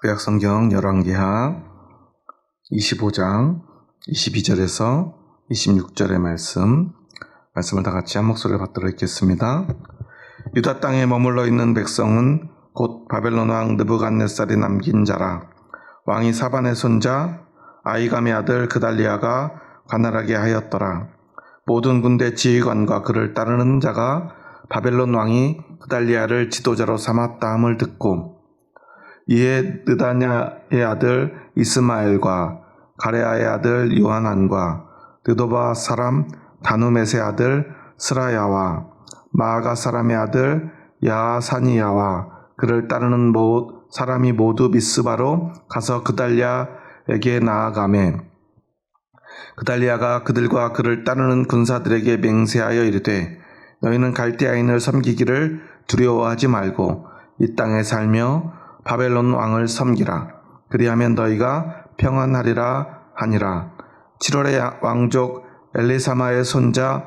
구약성경 열왕기하 25장 22절에서 26절의 말씀을 다 같이 한 목소리로 받들어 읽겠습니다. 유다 땅에 머물러 있는 백성은 곧 바벨론 왕 느부갓네살이 남긴 자라. 왕이 사반의 손자 아히감의 아들 그달리아가 관할하게 하였더라. 모든 군대 지휘관과 그를 따르는 자가 바벨론 왕이 그달리아를 지도자로 삼았다 함을 듣고 이에 느다냐의 아들 이스마엘과 가레아의 아들 요하난과 느도바 사람 다누멧의 아들 스라야와 마아가 사람의 아들 야사니야와 그를 따르는 사람이 모두 미스바로 가서 그달리아에게 나아가매 그달리아가 그들과 그를 따르는 군사들에게 맹세하여 이르되 너희는 갈대아인을 섬기기를 두려워하지 말고 이 땅에 살며 바벨론 왕을 섬기라. 그리하면 너희가 평안하리라 하니라. 7월에 왕족 엘리사마의 손자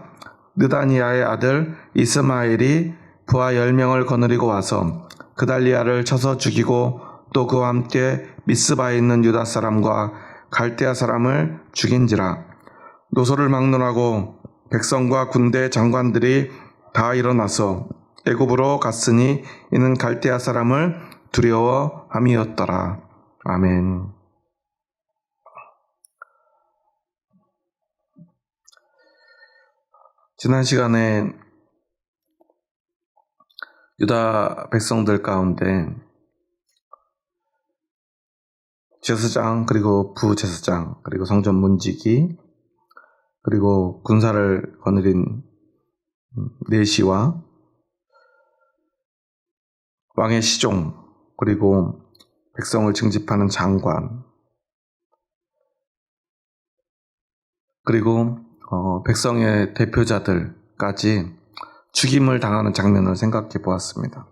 느다니아의 아들 이스마엘이 부하 10명을 거느리고 와서 그달리아를 쳐서 죽이고 또 그와 함께 미스바에 있는 유다 사람과 갈대아 사람을 죽인지라. 노소를 막론하고 백성과 군대 장관들이 다 일어나서 애굽으로 갔으니 이는 갈대아 사람을 두려워함이었더라. 아멘. 지난 시간에 유다 백성들 가운데 제사장 그리고 부제사장 그리고 성전 문지기 그리고 군사를 거느린 내시와 왕의 시종 그리고 백성을 징집하는 장관 그리고 백성의 대표자들까지 죽임을 당하는 장면을 생각해 보았습니다.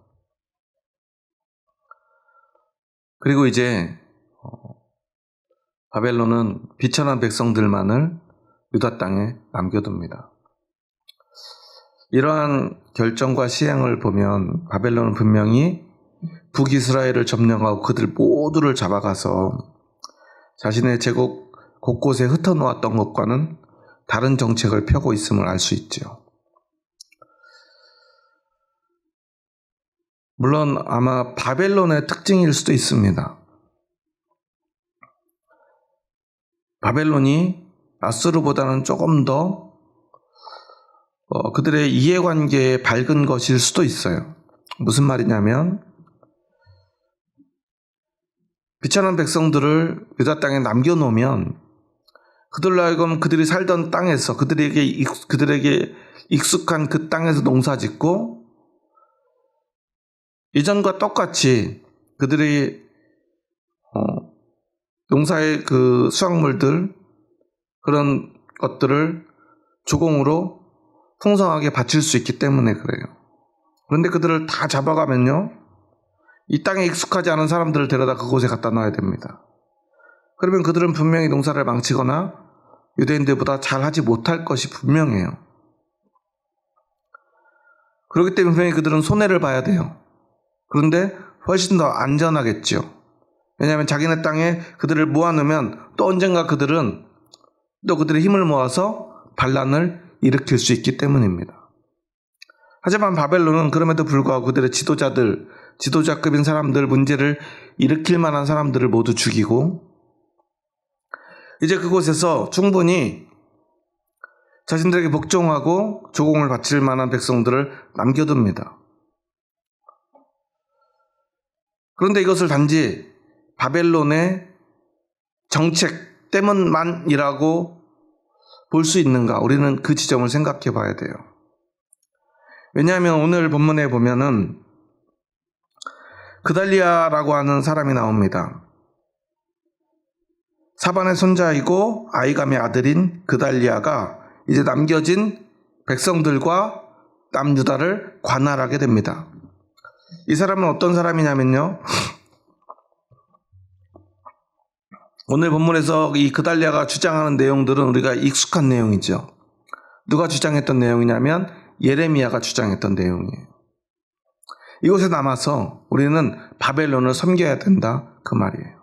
그리고 이제 바벨론은 비천한 백성들만을 유다 땅에 남겨둡니다. 이러한 결정과 시행을 보면 바벨론은 분명히 북이스라엘을 점령하고 그들 모두를 잡아가서 자신의 제국 곳곳에 흩어놓았던 것과는 다른 정책을 펴고 있음을 알 수 있죠. 물론 아마 바벨론의 특징일 수도 있습니다. 바벨론이 아수르보다는 조금 더 그들의 이해관계에 밝은 것일 수도 있어요. 무슨 말이냐면 비천한 백성들을 유다 땅에 남겨놓으면 그들로 하여금 그들이 살던 땅에서 그들에게 익숙한 그 땅에서 농사짓고 이전과 똑같이 그들이 농사의 그 수확물들 그런 것들을 조공으로 풍성하게 바칠 수 있기 때문에 그래요. 그런데 그들을 다 잡아가면요 이 땅에 익숙하지 않은 사람들을 데려다 그곳에 갖다 놔야 됩니다. 그러면 그들은 분명히 농사를 망치거나 유대인들보다 잘하지 못할 것이 분명해요. 그렇기 때문에 분명히 그들은 손해를 봐야 돼요. 그런데 훨씬 더 안전하겠죠. 왜냐하면 자기네 땅에 그들을 모아놓으면 또 언젠가 그들은 또 그들의 힘을 모아서 반란을 일으킬 수 있기 때문입니다. 하지만 바벨론은 그럼에도 불구하고 그들의 지도자급인 사람들, 문제를 일으킬 만한 사람들을 모두 죽이고 이제 그곳에서 충분히 자신들에게 복종하고 조공을 바칠 만한 백성들을 남겨둡니다. 그런데 이것을 단지 바벨론의 정책 때문만이라고 볼 수 있는가? 우리는 그 지점을 생각해 봐야 돼요. 왜냐하면 오늘 본문에 보면은 그달리아라고 하는 사람이 나옵니다. 사반의 손자이고 아히감의 아들인 그달리아가 이제 남겨진 백성들과 남유다를 관할하게 됩니다. 이 사람은 어떤 사람이냐면요. 오늘 본문에서 이 그달리아가 주장하는 내용들은 우리가 익숙한 내용이죠. 누가 주장했던 내용이냐면 예레미야가 주장했던 내용이에요. 이곳에 남아서 우리는 바벨론을 섬겨야 된다, 그 말이에요.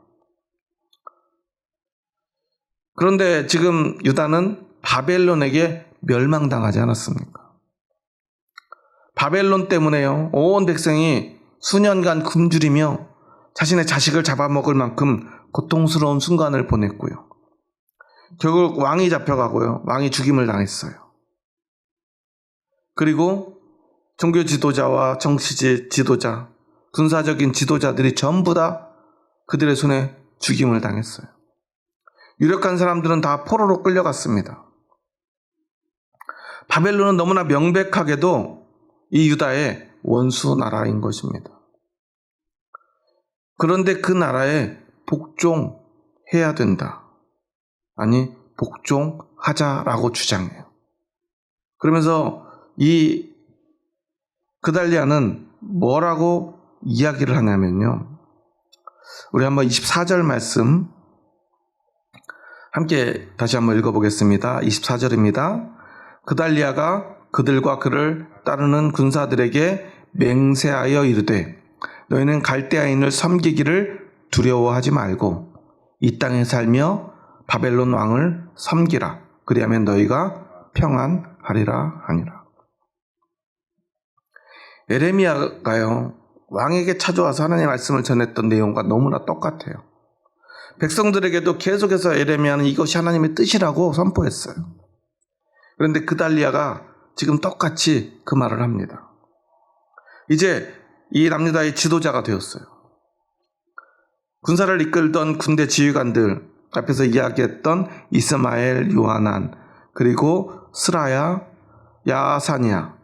그런데 지금 유다는 바벨론에게 멸망당하지 않았습니까? 바벨론 때문에요, 온 백성이 수년간 굶주리며 자신의 자식을 잡아먹을 만큼 고통스러운 순간을 보냈고요. 결국 왕이 잡혀가고요, 왕이 죽임을 당했어요. 그리고 종교 지도자와 정치 지도자, 군사적인 지도자들이 전부 다 그들의 손에 죽임을 당했어요. 유력한 사람들은 다 포로로 끌려갔습니다. 바벨론은 너무나 명백하게도 이 유다의 원수 나라인 것입니다. 그런데 그 나라에 복종해야 된다, 아니 복종하자라고 주장해요. 그러면서 이 그달리아는 뭐라고 이야기를 하냐면요, 우리 한번 24절 말씀 함께 다시 한번 읽어보겠습니다. 24절입니다. 그달리아가 그들과 그를 따르는 군사들에게 맹세하여 이르되 너희는 갈대아인을 섬기기를 두려워하지 말고 이 땅에 살며 바벨론 왕을 섬기라. 그리하면 너희가 평안하리라 하니라. 예레미야가요, 왕에게 찾아와서 하나님의 말씀을 전했던 내용과 너무나 똑같아요. 백성들에게도 계속해서 예레미야는 이것이 하나님의 뜻이라고 선포했어요. 그런데 그달리아가 지금 똑같이 그 말을 합니다. 이제 이 남유다의 지도자가 되었어요. 군사를 이끌던 군대 지휘관들, 앞에서 이야기했던 이스마엘, 요하난, 그리고 스라야, 야사니아,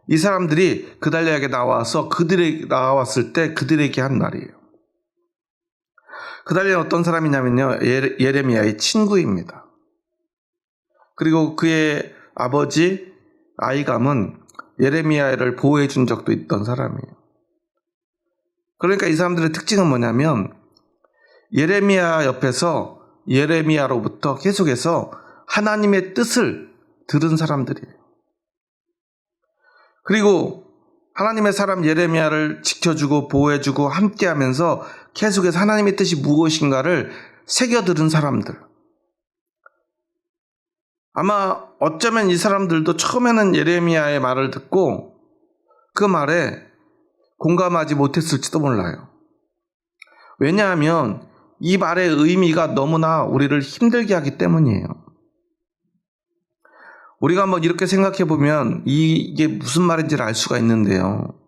이 사람들이 그달리아에게 나왔을 때 그들에게 한 말이에요. 그달리아는 어떤 사람이냐면요, 예레미야의 친구입니다. 그리고 그의 아버지 아이감은 예레미야를 보호해 준 적도 있던 사람이에요. 그러니까 이 사람들의 특징은 뭐냐면 예레미야 옆에서 예레미야로부터 계속해서 하나님의 뜻을 들은 사람들이에요. 그리고 하나님의 사람 예레미야를 지켜주고 보호해주고 함께하면서 계속해서 하나님의 뜻이 무엇인가를 새겨들은 사람들. 아마 어쩌면 이 사람들도 처음에는 예레미야의 말을 듣고 그 말에 공감하지 못했을지도 몰라요. 왜냐하면 이 말의 의미가 너무나 우리를 힘들게 하기 때문이에요. 우리가 한번 이렇게 생각해 보면 이게 무슨 말인지를 알 수가 있는데요.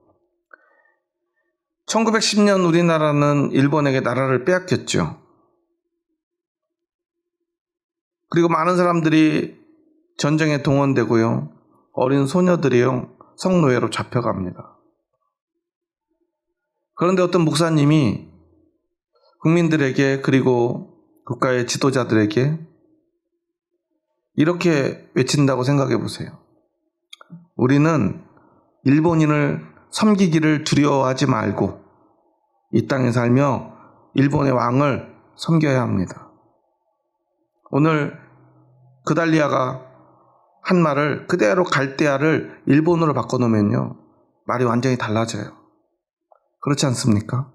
1910년 우리나라는 일본에게 나라를 빼앗겼죠. 그리고 많은 사람들이 전쟁에 동원되고요, 어린 소녀들이요, 성노예로 잡혀갑니다. 그런데 어떤 목사님이 국민들에게, 그리고 국가의 지도자들에게 이렇게 외친다고 생각해 보세요. 우리는 일본인을 섬기기를 두려워하지 말고 이 땅에 살며 일본의 왕을 섬겨야 합니다. 오늘 그달리아가 한 말을 그대로 갈대아를 일본어로 바꿔놓으면요, 말이 완전히 달라져요. 그렇지 않습니까?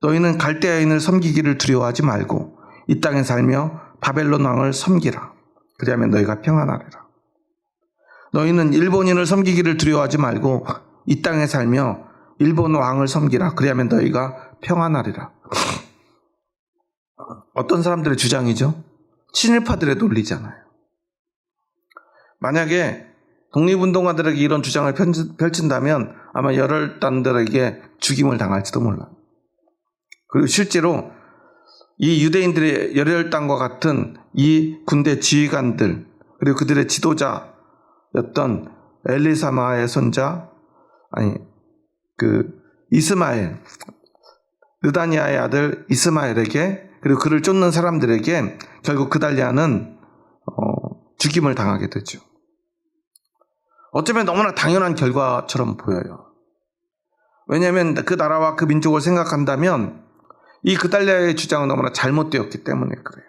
너희는 갈대아인을 섬기기를 두려워하지 말고 이 땅에 살며 바벨론 왕을 섬기라. 그리하면 너희가 평안하리라. 너희는 일본인을 섬기기를 두려워하지 말고 이 땅에 살며 일본 왕을 섬기라. 그리하면 너희가 평안하리라. 어떤 사람들의 주장이죠? 친일파들의 논리잖아요. 만약에 독립운동가들에게 이런 주장을 펼친다면 아마 열혈단들에게 죽임을 당할지도 몰라요. 그리고 실제로 이 유대인들의 열혈단과 같은 이 군대 지휘관들, 그리고 그들의 지도자였던 엘리사마의 손자, 이스마엘, 느다니아의 아들 이스마엘에게, 그리고 그를 쫓는 사람들에게 결국 그달리아는 죽임을 당하게 되죠. 어쩌면 너무나 당연한 결과처럼 보여요. 왜냐하면 그 나라와 그 민족을 생각한다면 이 그달리아의 주장은 너무나 잘못되었기 때문에 그래요.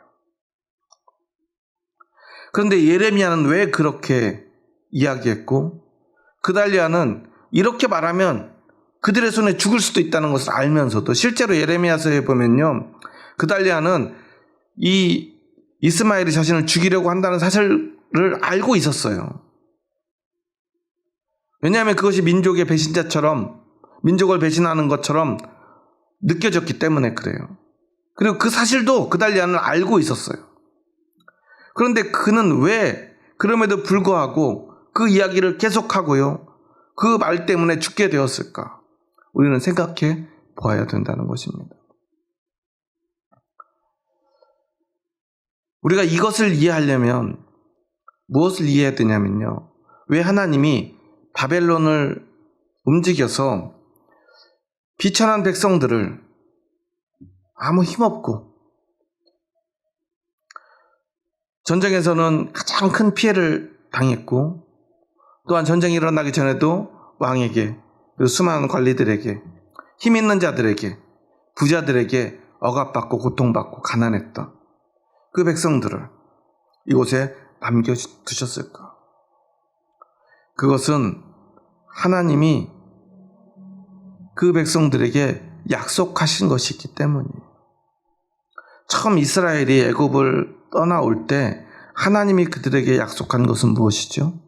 그런데 예레미야는 왜 그렇게 이야기했고, 그달리아는 이렇게 말하면 그들의 손에 죽을 수도 있다는 것을 알면서도 실제로 예레미야서에 보면요, 그달리아는 이 이스마엘이 자신을 죽이려고 한다는 사실을 알고 있었어요. 왜냐하면 그것이 민족의 배신자처럼, 민족을 배신하는 것처럼 느껴졌기 때문에 그래요. 그리고 그 사실도 그달리아는 알고 있었어요. 그런데 그는 왜 그럼에도 불구하고 그 이야기를 계속하고요, 그 말 때문에 죽게 되었을까? 우리는 생각해 보아야 된다는 것입니다. 우리가 이것을 이해하려면 무엇을 이해해야 되냐면요, 왜 하나님이 바벨론을 움직여서 비천한 백성들을 아무 힘없고, 전쟁에서는 가장 큰 피해를 당했고, 또한 전쟁이 일어나기 전에도 왕에게, 그리고 수많은 관리들에게, 힘 있는 자들에게, 부자들에게 억압받고 고통받고 가난했던 그 백성들을 이곳에 남겨두셨을까? 그것은 하나님이 그 백성들에게 약속하신 것이기 때문이에요. 처음 이스라엘이 애굽을 떠나올 때 하나님이 그들에게 약속한 것은 무엇이죠?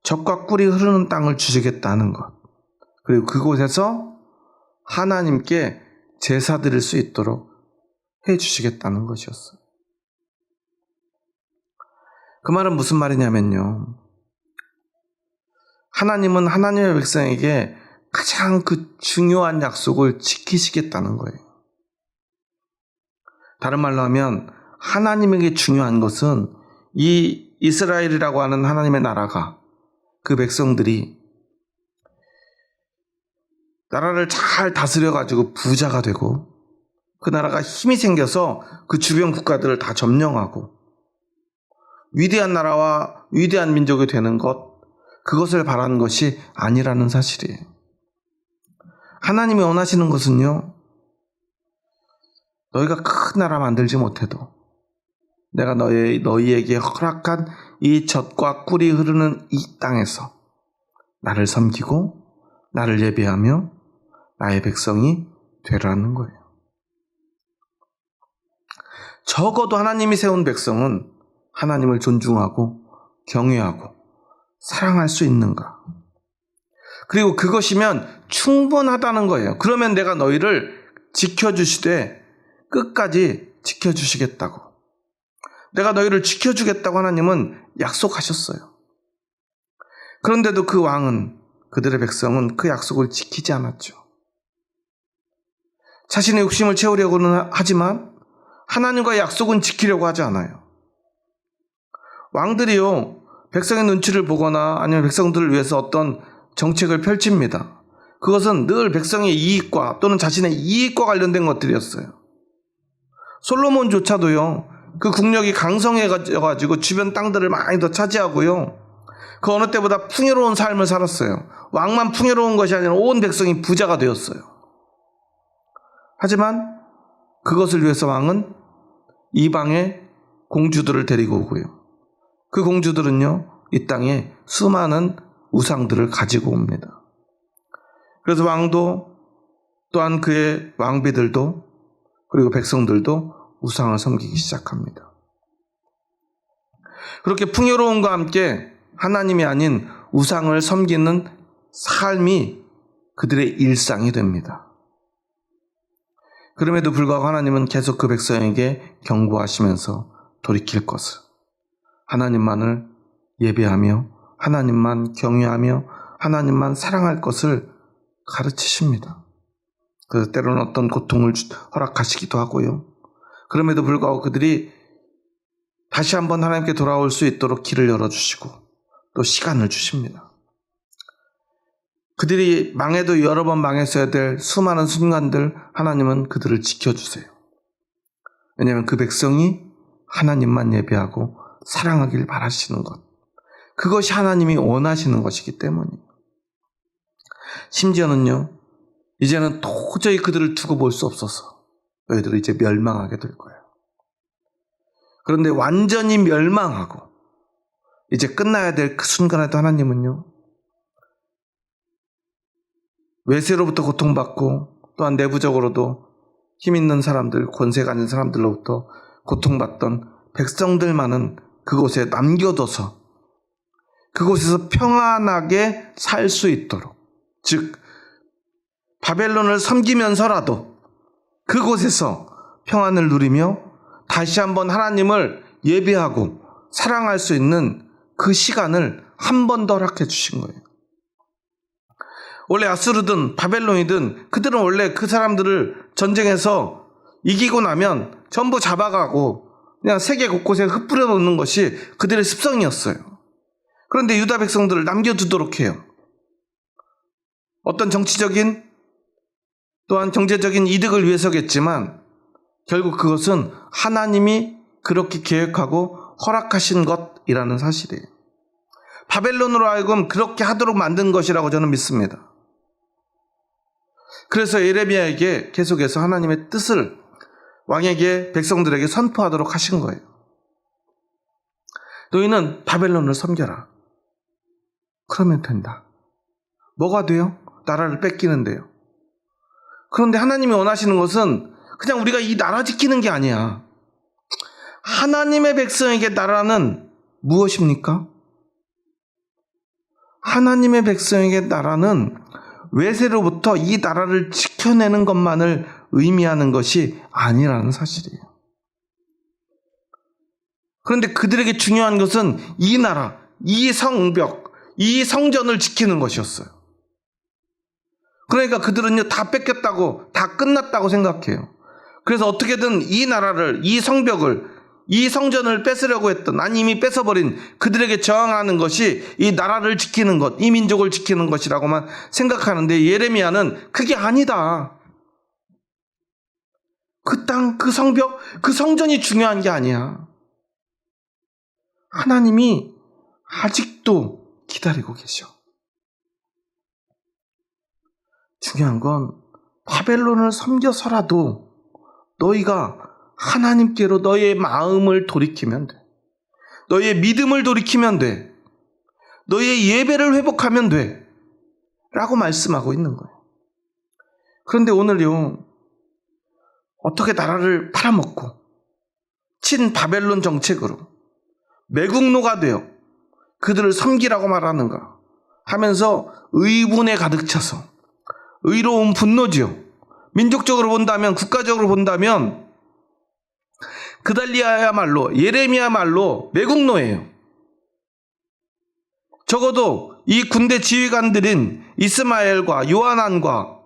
젖과 꿀이 흐르는 땅을 주시겠다는 것, 그리고 그곳에서 하나님께 제사 드릴 수 있도록 해주시겠다는 것이었어요. 그 말은 무슨 말이냐면요, 하나님은 하나님의 백성에게 가장 그 중요한 약속을 지키시겠다는 거예요. 다른 말로 하면 하나님에게 중요한 것은 이 이스라엘이라고 하는 하나님의 나라가, 그 백성들이 나라를 잘 다스려가지고 부자가 되고 그 나라가 힘이 생겨서 그 주변 국가들을 다 점령하고 위대한 나라와 위대한 민족이 되는 것, 그것을 바라는 것이 아니라는 사실이에요. 하나님이 원하시는 것은요, 너희가 큰 나라 만들지 못해도 내가 너희에게 허락한 이 젖과 꿀이 흐르는 이 땅에서 나를 섬기고 나를 예배하며 나의 백성이 되라는 거예요. 적어도 하나님이 세운 백성은 하나님을 존중하고 경외하고 사랑할 수 있는가? 그리고 그것이면 충분하다는 거예요. 그러면 내가 너희를 지켜주시되 끝까지 지켜주시겠다고. 내가 너희를 지켜주겠다고 하나님은 약속하셨어요. 그런데도 그 왕은, 그들의 백성은 그 약속을 지키지 않았죠. 자신의 욕심을 채우려고는 하지만 하나님과의 약속은 지키려고 하지 않아요. 왕들이요, 백성의 눈치를 보거나 아니면 백성들을 위해서 어떤 정책을 펼칩니다. 그것은 늘 백성의 이익과 또는 자신의 이익과 관련된 것들이었어요. 솔로몬조차도요, 그 국력이 강성해가지고 주변 땅들을 많이 더 차지하고요, 그 어느 때보다 풍요로운 삶을 살았어요. 왕만 풍요로운 것이 아니라 온 백성이 부자가 되었어요. 하지만 그것을 위해서 왕은 이방의 공주들을 데리고 오고요, 그 공주들은요, 이 땅에 수많은 우상들을 가지고 옵니다. 그래서 왕도 또한 그의 왕비들도 그리고 백성들도 우상을 섬기기 시작합니다. 그렇게 풍요로움과 함께 하나님이 아닌 우상을 섬기는 삶이 그들의 일상이 됩니다. 그럼에도 불구하고 하나님은 계속 그 백성에게 경고하시면서 돌이킬 것을, 하나님만을 예배하며 하나님만 경외하며 하나님만 사랑할 것을 가르치십니다. 그래서 때로는 어떤 고통을 허락하시기도 하고요, 그럼에도 불구하고 그들이 다시 한번 하나님께 돌아올 수 있도록 길을 열어주시고 또 시간을 주십니다. 그들이 망해도 여러 번 망했어야 될 수많은 순간들 하나님은 그들을 지켜주세요. 왜냐하면 그 백성이 하나님만 예배하고 사랑하길 바라시는 것, 그것이 하나님이 원하시는 것이기 때문이에요. 심지어는요, 이제는 도저히 그들을 두고 볼 수 없어서 너희들은 이제 멸망하게 될 거예요. 그런데 완전히 멸망하고 이제 끝나야 될 그 순간에도 하나님은요, 외세로부터 고통받고 또한 내부적으로도 힘 있는 사람들, 권세가 있는 사람들로부터 고통받던 백성들만은 그곳에 남겨둬서 그곳에서 평안하게 살 수 있도록, 즉 바벨론을 섬기면서라도 그곳에서 평안을 누리며 다시 한번 하나님을 예배하고 사랑할 수 있는 그 시간을 한 번 더 허락해 주신 거예요. 원래 아수르든 바벨론이든 그들은 원래 그 사람들을 전쟁에서 이기고 나면 전부 잡아가고 그냥 세계 곳곳에 흩뿌려 놓는 것이 그들의 습성이었어요. 그런데 유다 백성들을 남겨두도록 해요. 어떤 정치적인 또한 경제적인 이득을 위해서겠지만 결국 그것은 하나님이 그렇게 계획하고 허락하신 것이라는 사실이에요. 바벨론으로 하여금 그렇게 하도록 만든 것이라고 저는 믿습니다. 그래서 예레미야에게 계속해서 하나님의 뜻을 왕에게 백성들에게 선포하도록 하신 거예요. 너희는 바벨론을 섬겨라. 그러면 된다. 뭐가 돼요? 나라를 뺏기는데요. 그런데 하나님이 원하시는 것은 그냥 우리가 이 나라 지키는 게 아니야. 하나님의 백성에게 나라는 무엇입니까? 하나님의 백성에게 나라는 외세로부터 이 나라를 지켜내는 것만을 의미하는 것이 아니라는 사실이에요. 그런데 그들에게 중요한 것은 이 나라, 이 성벽, 이 성전을 지키는 것이었어요. 그러니까 그들은요, 다 뺏겼다고, 다 끝났다고 생각해요. 그래서 어떻게든 이 나라를, 이 성벽을, 이 성전을 뺏으려고 했던, 아니 이미 뺏어버린 그들에게 저항하는 것이 이 나라를 지키는 것, 이 민족을 지키는 것이라고만 생각하는데 예레미야는 그게 아니다. 그 땅, 그 성벽, 그 성전이 중요한 게 아니야. 하나님이 아직도 기다리고 계셔. 중요한 건 바벨론을 섬겨서라도 너희가 하나님께로 너희의 마음을 돌이키면 돼. 너희의 믿음을 돌이키면 돼. 너희의 예배를 회복하면 돼. 라고 말씀하고 있는 거예요. 그런데 오늘요, 어떻게 나라를 팔아먹고 친 바벨론 정책으로 매국노가 되어 그들을 섬기라고 말하는가 하면서 의분에 가득 차서 의로운 분노지요. 민족적으로 본다면, 국가적으로 본다면 그달리아야말로, 예레미야말로 매국노예요. 적어도 이 군대 지휘관들인 이스마엘과 요하난과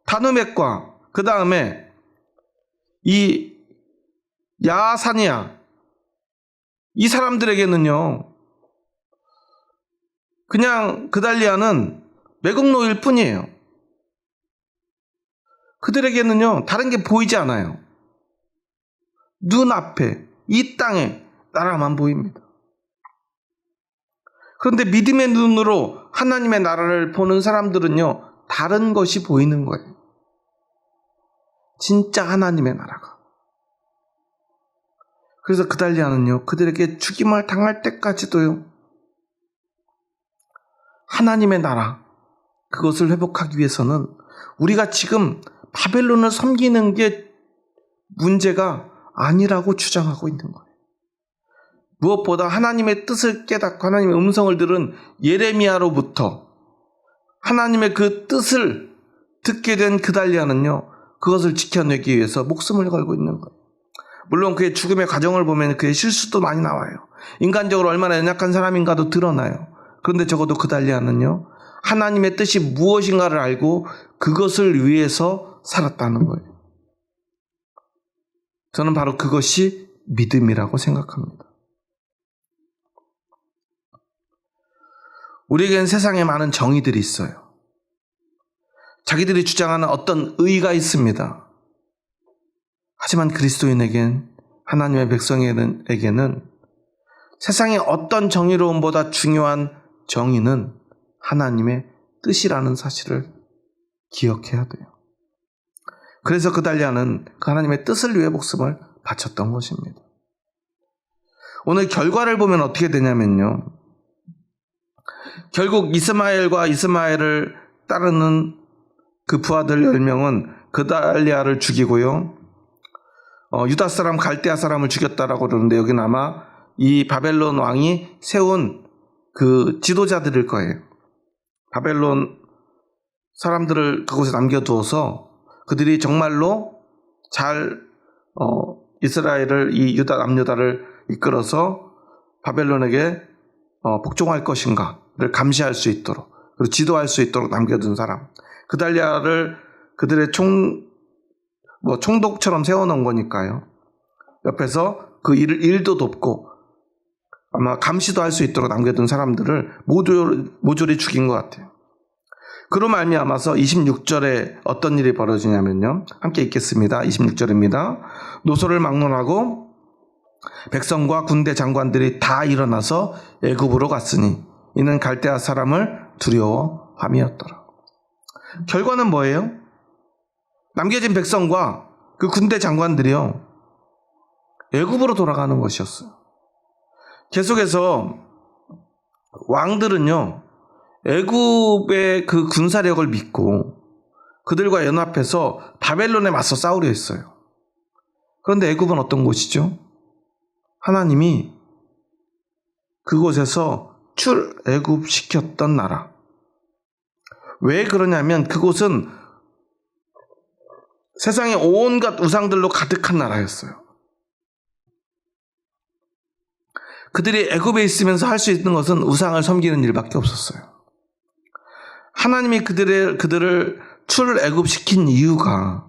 다누멧과 그 다음에 이 야사니아, 이 사람들에게는요, 그냥 그달리아는 매국노일 뿐이에요. 그들에게는요, 다른 게 보이지 않아요. 눈앞에, 이 땅에 나라만 보입니다. 그런데 믿음의 눈으로 하나님의 나라를 보는 사람들은요, 다른 것이 보이는 거예요. 진짜 하나님의 나라가. 그래서 그달리아는요, 그들에게 죽임을 당할 때까지도요, 하나님의 나라, 그것을 회복하기 위해서는 우리가 지금 바벨론을 섬기는 게 문제가 아니라고 주장하고 있는 거예요. 무엇보다 하나님의 뜻을 깨닫고 하나님의 음성을 들은 예레미야로부터 하나님의 그 뜻을 듣게 된 그달리아는요, 그것을 지켜내기 위해서 목숨을 걸고 있는 거예요. 물론 그의 죽음의 과정을 보면 그의 실수도 많이 나와요. 인간적으로 얼마나 연약한 사람인가도 드러나요. 그런데 적어도 그달리아는요, 하나님의 뜻이 무엇인가를 알고 그것을 위해서 살았다는 거예요. 저는 바로 그것이 믿음이라고 생각합니다. 우리에겐 세상에 많은 정의들이 있어요. 자기들이 주장하는 어떤 의의가 있습니다. 하지만 그리스도인에겐, 하나님의 백성에게는 세상의 어떤 정의로움보다 중요한 정의는 하나님의 뜻이라는 사실을 기억해야 돼요. 그래서 그달리아는 그 하나님의 뜻을 위해 목숨을 바쳤던 것입니다. 오늘 결과를 보면 어떻게 되냐면요, 결국 이스마엘과 이스마엘을 따르는 그 부하들 10명은 그달리아를 죽이고요. 유다 사람 갈대아 사람을 죽였다라고 그러는데 여기는 아마 이 바벨론 왕이 세운 그 지도자들일 거예요. 바벨론 사람들을 그곳에 남겨두어서 그들이 정말로 잘 이스라엘을, 이 유다 남유다를 이끌어서 바벨론에게 복종할 것인가를 감시할 수 있도록, 그리고 지도할 수 있도록 남겨둔 사람. 그달리아를 그들의 총독처럼 세워놓은 거니까요. 옆에서 그 일도 돕고 아마 감시도 할 수 있도록 남겨둔 사람들을 모조리 죽인 것 같아요. 그로 말미암아서 26절에 어떤 일이 벌어지냐면요. 함께 읽겠습니다. 26절입니다. 노소를 막론하고 백성과 군대 장관들이 다 일어나서 애굽으로 갔으니 이는 갈대아 사람을 두려워함이었더라. 결과는 뭐예요? 남겨진 백성과 그 군대 장관들이요, 애굽으로 돌아가는 것이었어요. 계속해서 왕들은요, 애굽의 그 군사력을 믿고 그들과 연합해서 바벨론에 맞서 싸우려 했어요. 그런데 애굽은 어떤 곳이죠? 하나님이 그곳에서 출애굽시켰던 나라. 왜 그러냐면 그곳은 세상의 온갖 우상들로 가득한 나라였어요. 그들이 애굽에 있으면서 할 수 있는 것은 우상을 섬기는 일밖에 없었어요. 하나님이 그들을 출애굽시킨 이유가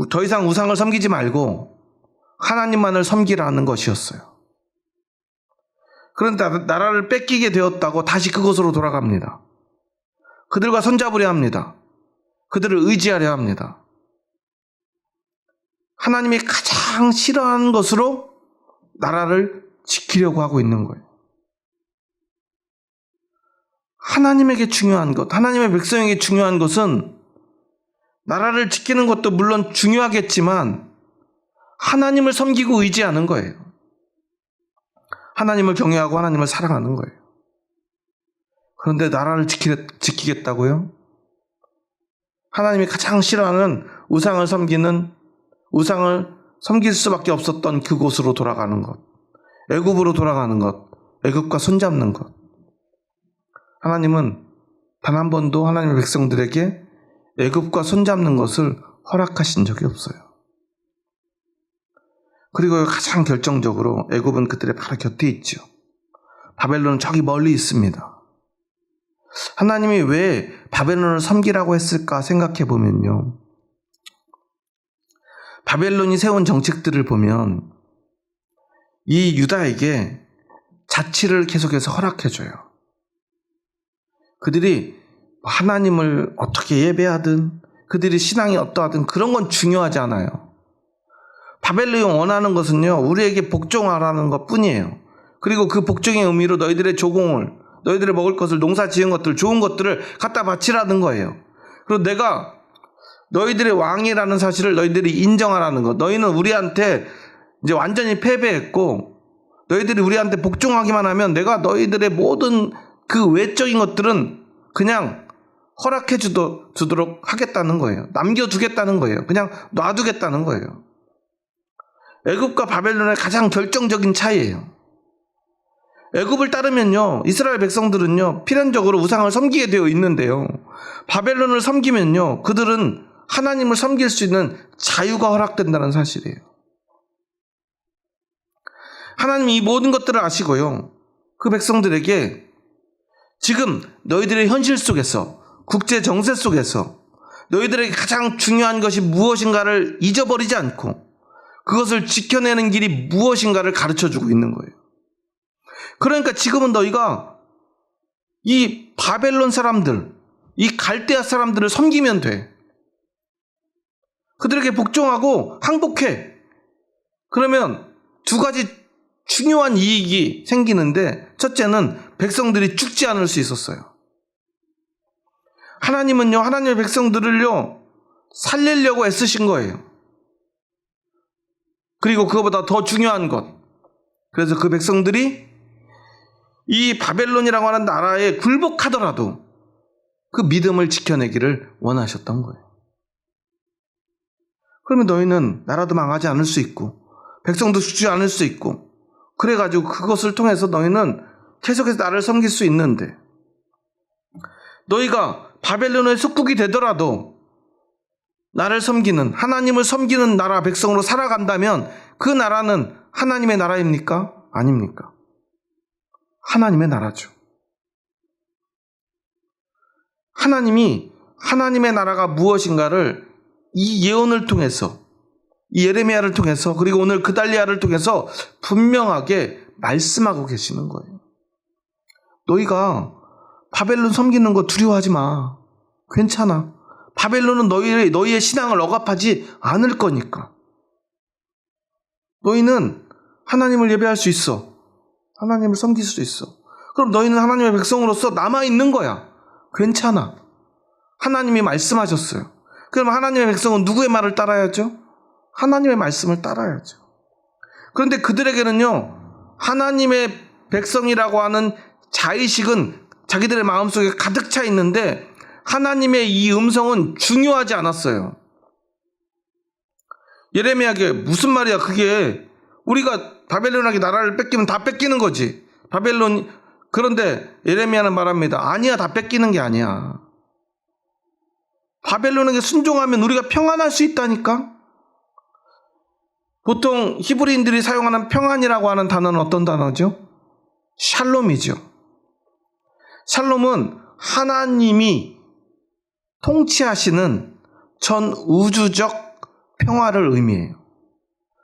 더 이상 우상을 섬기지 말고 하나님만을 섬기라는 것이었어요. 그런데 나라를 뺏기게 되었다고 다시 그곳으로 돌아갑니다. 그들과 손잡으려 합니다. 그들을 의지하려 합니다. 하나님이 가장 싫어하는 것으로 나라를 지키려고 하고 있는 거예요. 하나님에게 중요한 것, 하나님의 백성에게 중요한 것은 나라를 지키는 것도 물론 중요하겠지만 하나님을 섬기고 의지하는 거예요. 하나님을 경외하고 하나님을 사랑하는 거예요. 그런데 나라를 지키겠다고요? 하나님이 가장 싫어하는 우상을 섬길 수밖에 없었던 그곳으로 돌아가는 것, 애굽으로 돌아가는 것, 애굽과 손잡는 것. 하나님은 단 한 번도 하나님의 백성들에게 애굽과 손잡는 것을 허락하신 적이 없어요. 그리고 가장 결정적으로 애굽은 그들의 바로 곁에 있죠. 바벨론은 저기 멀리 있습니다. 하나님이 왜 바벨론을 섬기라고 했을까 생각해 보면요, 바벨론이 세운 정책들을 보면 이 유다에게 자치를 계속해서 허락해줘요. 그들이 하나님을 어떻게 예배하든 그들이 신앙이 어떠하든 그런 건 중요하지 않아요. 바벨론이 원하는 것은요, 우리에게 복종하라는 것 뿐이에요. 그리고 그 복종의 의미로 너희들의 조공을, 너희들의 먹을 것을, 농사 지은 것들, 좋은 것들을 갖다 바치라는 거예요. 그리고 내가 너희들의 왕이라는 사실을 너희들이 인정하라는 것. 너희는 우리한테 이제 완전히 패배했고 너희들이 우리한테 복종하기만 하면 내가 너희들의 모든 그 외적인 것들은 그냥 허락해 주도록 하겠다는 거예요. 남겨두겠다는 거예요. 그냥 놔두겠다는 거예요. 애굽과 바벨론의 가장 결정적인 차이예요. 애굽을 따르면요, 이스라엘 백성들은요, 필연적으로 우상을 섬기게 되어 있는데요, 바벨론을 섬기면요, 그들은 하나님을 섬길 수 있는 자유가 허락된다는 사실이에요. 하나님이 이 모든 것들을 아시고요, 그 백성들에게 지금 너희들의 현실 속에서, 국제 정세 속에서 너희들에게 가장 중요한 것이 무엇인가를 잊어버리지 않고 그것을 지켜내는 길이 무엇인가를 가르쳐주고 있는 거예요. 그러니까 지금은 너희가 이 바벨론 사람들, 이 갈대아 사람들을 섬기면 돼. 그들에게 복종하고 항복해. 그러면 두 가지 중요한 이익이 생기는데, 첫째는 백성들이 죽지 않을 수 있었어요. 하나님은요, 하나님의 백성들을요, 살리려고 애쓰신 거예요. 그리고 그거보다 더 중요한 것, 그래서 그 백성들이 이 바벨론이라고 하는 나라에 굴복하더라도 그 믿음을 지켜내기를 원하셨던 거예요. 그러면 너희는 나라도 망하지 않을 수 있고 백성도 죽지 않을 수 있고 그래가지고 그것을 통해서 너희는 계속해서 나를 섬길 수 있는데 너희가 바벨론의 속국이 되더라도 나를 섬기는 하나님을 섬기는 나라 백성으로 살아간다면 그 나라는 하나님의 나라입니까? 아닙니까? 하나님의 나라죠. 하나님의 나라가 무엇인가를 이 예언을 통해서 이 예레미야를 통해서 그리고 오늘 그달리아를 통해서 분명하게 말씀하고 계시는 거예요. 너희가 바벨론 섬기는 거 두려워하지 마. 괜찮아. 바벨론은 너희의 신앙을 억압하지 않을 거니까. 너희는 하나님을 예배할 수 있어. 하나님을 섬길 수 있어. 그럼 너희는 하나님의 백성으로서 남아있는 거야. 괜찮아. 하나님이 말씀하셨어요. 그럼 하나님의 백성은 누구의 말을 따라야죠? 하나님의 말씀을 따라야죠. 그런데 그들에게는요, 하나님의 백성이라고 하는 자의식은 자기들의 마음속에 가득 차 있는데 하나님의 이 음성은 중요하지 않았어요. 예레미야에게 무슨 말이야 그게. 우리가 바벨론에게 나라를 뺏기면 다 뺏기는 거지. 그런데 예레미야는 말합니다. 아니야, 다 뺏기는 게 아니야. 바벨론에게 순종하면 우리가 평안할 수 있다니까. 보통 히브리인들이 사용하는 평안이라고 하는 단어는 어떤 단어죠? 샬롬이죠. 샬롬은 하나님이 통치하시는 전 우주적 평화를 의미해요.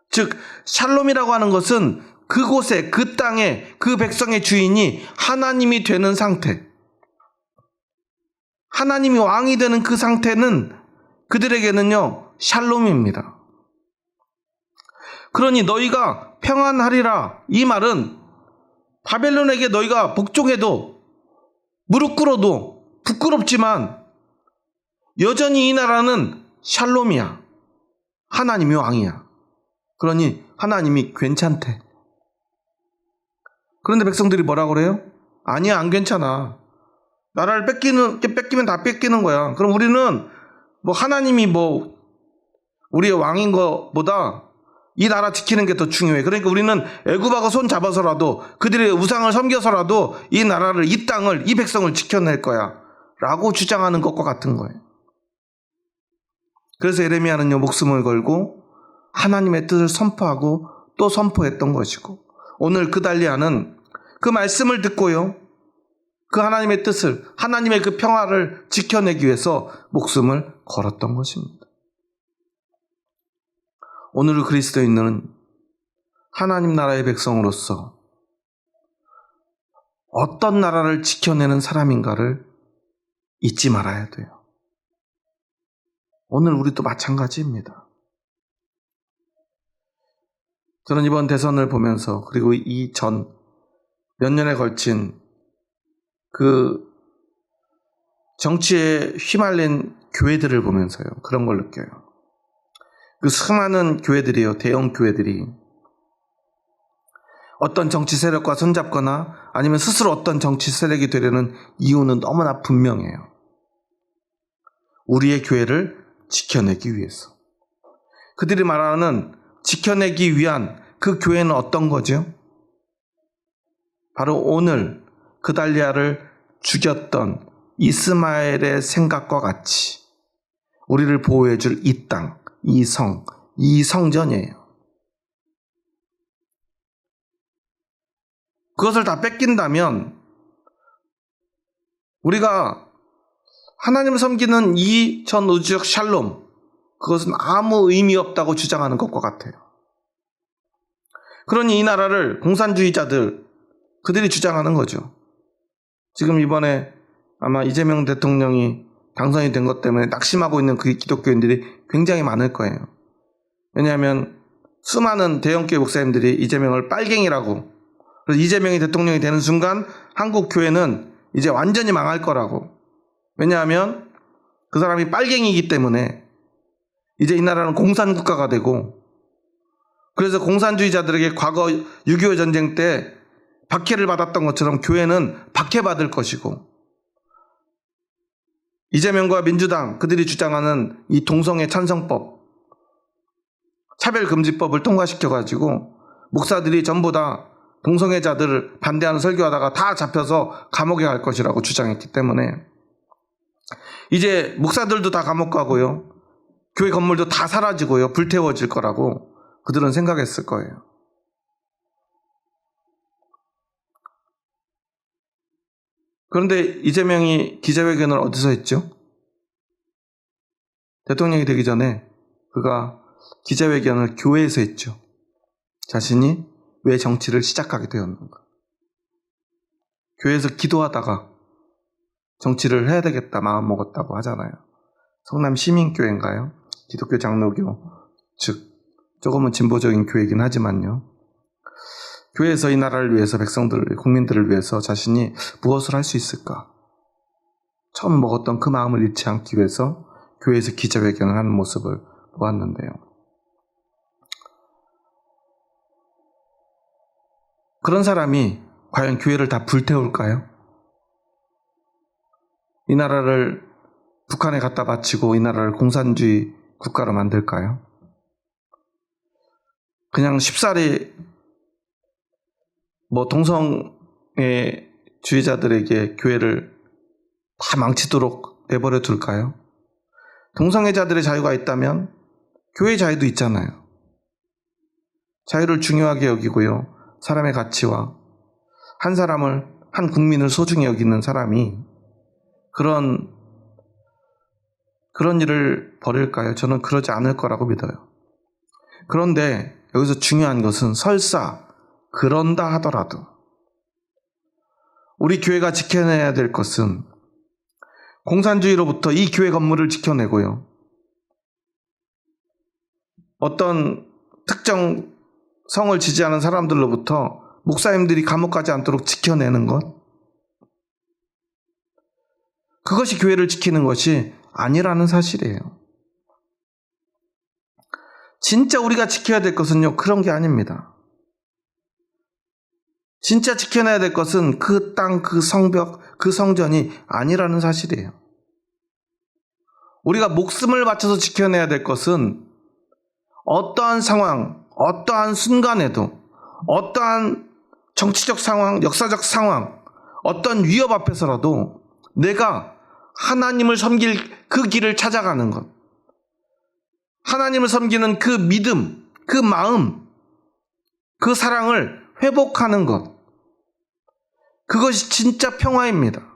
즉 샬롬이라고 하는 것은 그곳에 그 땅에 그 백성의 주인이 하나님이 되는 상태, 하나님이 왕이 되는 그 상태는 그들에게는요 샬롬입니다. 그러니 너희가 평안하리라, 이 말은 바벨론에게 너희가 복종해도 무릎 꿇어도 부끄럽지만 여전히 이 나라는 샬롬이야. 하나님이 왕이야. 그러니 하나님이 괜찮대. 그런데 백성들이 뭐라 그래요? 아니야, 안 괜찮아. 나라를 뺏기면 다 뺏기는 거야. 그럼 우리는 하나님이 우리의 왕인 것보다 이 나라 지키는 게 더 중요해. 그러니까 우리는 애굽하고 손 잡아서라도 그들의 우상을 섬겨서라도 이 나라를, 이 땅을, 이 백성을 지켜낼 거야 라고 주장하는 것과 같은 거예요. 그래서 예레미야는요 목숨을 걸고 하나님의 뜻을 선포하고 또 선포했던 것이고, 오늘 그달리아는 그 말씀을 듣고요 그 하나님의 뜻을, 하나님의 그 평화를 지켜내기 위해서 목숨을 걸었던 것입니다. 오늘 그리스도인은 하나님 나라의 백성으로서 어떤 나라를 지켜내는 사람인가를 잊지 말아야 돼요. 오늘 우리도 마찬가지입니다. 저는 이번 대선을 보면서, 그리고 이 전 몇 년에 걸친 그 정치에 휘말린 교회들을 보면서요 그런 걸 느껴요. 그 수많은 교회들이요, 대형 교회들이 어떤 정치 세력과 손잡거나 아니면 스스로 어떤 정치 세력이 되려는 이유는 너무나 분명해요. 우리의 교회를 지켜내기 위해서. 그들이 말하는 지켜내기 위한 그 교회는 어떤 거죠? 바로 오늘 그달리아를 죽였던 이스마엘의 생각과 같이 우리를 보호해줄 이 땅, 이 성, 이 성전이에요. 그것을 다 뺏긴다면 우리가 하나님을 섬기는 이 전 우주적 샬롬, 그것은 아무 의미 없다고 주장하는 것과 같아요. 그러니 이 나라를 공산주의자들, 그들이 주장하는 거죠. 지금 이번에 아마 이재명 대통령이 당선이 된 것 때문에 낙심하고 있는 그 기독교인들이 굉장히 많을 거예요. 왜냐하면 수많은 대형교회 목사님들이 이재명을 빨갱이라고, 그래서 이재명이 대통령이 되는 순간 한국 교회는 이제 완전히 망할 거라고. 왜냐하면 그 사람이 빨갱이이기 때문에 이제 이 나라는 공산국가가 되고, 그래서 공산주의자들에게 과거 6.25 전쟁 때 박해를 받았던 것처럼 교회는 박해받을 것이고, 이재명과 민주당 그들이 주장하는 이 동성애 찬성법, 차별금지법을 통과시켜가지고 목사들이 전부 다 동성애자들을 반대하는 설교하다가 다 잡혀서 감옥에 갈 것이라고 주장했기 때문에 이제 목사들도 다 감옥 가고요. 교회 건물도 다 사라지고요. 불태워질 거라고 그들은 생각했을 거예요. 그런데 이재명이 기자회견을 어디서 했죠? 대통령이 되기 전에 그가 기자회견을 교회에서 했죠. 자신이 왜 정치를 시작하게 되었는가. 교회에서 기도하다가 정치를 해야 되겠다 마음 먹었다고 하잖아요. 성남 시민교회인가요? 기독교 장로교, 즉 조금은 진보적인 교회이긴 하지만요. 교회에서 이 나라를 위해서 백성들, 국민들을 위해서 자신이 무엇을 할 수 있을까? 처음 먹었던 그 마음을 잃지 않기 위해서 교회에서 기자회견을 하는 모습을 보았는데요. 그런 사람이 과연 교회를 다 불태울까요? 이 나라를 북한에 갖다 바치고 이 나라를 공산주의 국가로 만들까요? 그냥 쉽사리 동성애 주의자들에게 교회를 다 망치도록 내버려 둘까요? 동성애자들의 자유가 있다면 교회 자유도 있잖아요. 자유를 중요하게 여기고요. 사람의 가치와 한 사람을, 한 국민을 소중히 여기는 사람이 그런 일을 벌일까요? 저는 그러지 않을 거라고 믿어요. 그런데 여기서 중요한 것은 설사 그런다 하더라도 우리 교회가 지켜내야 될 것은 공산주의로부터 이 교회 건물을 지켜내고요. 어떤 특정 성을 지지하는 사람들로부터 목사님들이 감옥 가지 않도록 지켜내는 것, 그것이 교회를 지키는 것이 아니라는 사실이에요. 진짜 우리가 지켜야 될 것은요, 그런 게 아닙니다. 진짜 지켜내야 될 것은 그 땅, 그 성벽, 그 성전이 아니라는 사실이에요. 우리가 목숨을 바쳐서 지켜내야 될 것은 어떠한 상황, 어떠한 순간에도, 어떠한 정치적 상황, 역사적 상황, 어떤 위협 앞에서라도 내가 하나님을 섬길 그 길을 찾아가는 것, 하나님을 섬기는 그 믿음, 그 마음, 그 사랑을 회복하는 것, 그것이 진짜 평화입니다.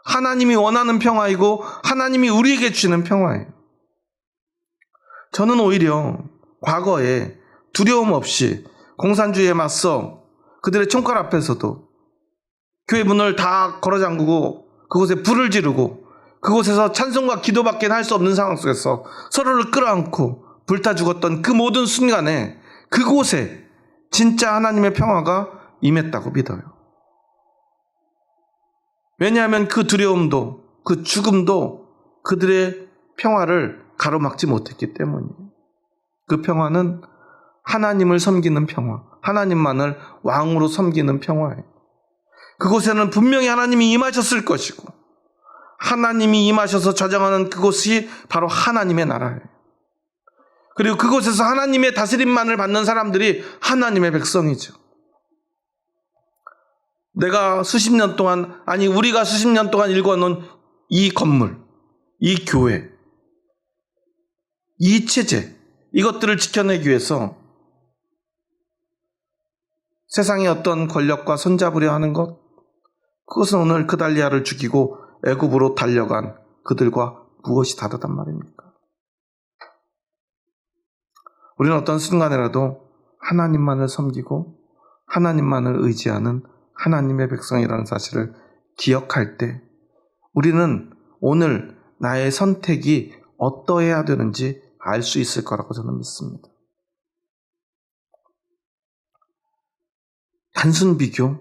하나님이 원하는 평화이고 하나님이 우리에게 주시는 평화예요. 저는 오히려 과거에 두려움 없이 공산주의에 맞서 그들의 총칼 앞에서도 교회 문을 다 걸어 잠그고 그곳에 불을 지르고 그곳에서 찬송과 기도밖에 할 수 없는 상황 속에서 서로를 끌어안고 불타 죽었던 그 모든 순간에 그곳에 진짜 하나님의 평화가 임했다고 믿어요. 왜냐하면 그 두려움도 그 죽음도 그들의 평화를 가로막지 못했기 때문이에요. 그 평화는 하나님을 섬기는 평화, 하나님만을 왕으로 섬기는 평화예요. 그곳에는 분명히 하나님이 임하셨을 것이고 하나님이 임하셔서 좌정하는 그곳이 바로 하나님의 나라예요. 그리고 그곳에서 하나님의 다스림만을 받는 사람들이 하나님의 백성이죠. 내가 수십 년 동안, 아니 우리가 수십 년 동안 읽어놓은 이 건물, 이 교회, 이 체제, 이것들을 지켜내기 위해서 세상의 어떤 권력과 손잡으려 하는 것, 그것은 오늘 그달리아를 죽이고 애굽으로 달려간 그들과 무엇이 다르단 말입니까? 우리는 어떤 순간에라도 하나님만을 섬기고 하나님만을 의지하는 하나님의 백성이라는 사실을 기억할 때 우리는 오늘 나의 선택이 어떠해야 되는지 알 수 있을 거라고 저는 믿습니다. 단순 비교,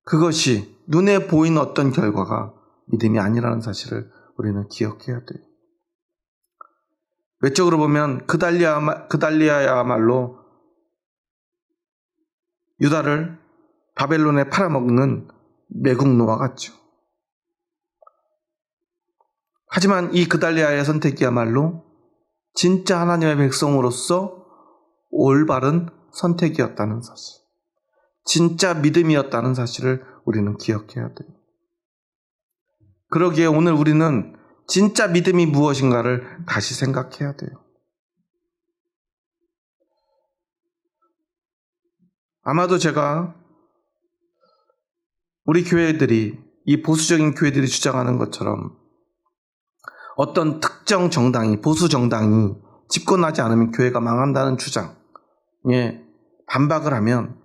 그것이 눈에 보이는 어떤 결과가 믿음이 아니라는 사실을 우리는 기억해야 돼요. 외적으로 보면 그달리아야말로 유다를 바벨론에 팔아먹는 매국노와 같죠. 하지만 이 그달리아의 선택이야말로 진짜 하나님의 백성으로서 올바른 선택이었다는 사실, 진짜 믿음이었다는 사실을 우리는 기억해야 돼요. 그러기에 오늘 우리는 진짜 믿음이 무엇인가를 다시 생각해야 돼요. 아마도 제가 우리 교회들이, 이 보수적인 교회들이 주장하는 것처럼 어떤 특정 정당이, 보수 정당이 집권하지 않으면 교회가 망한다는 주장에 반박을 하면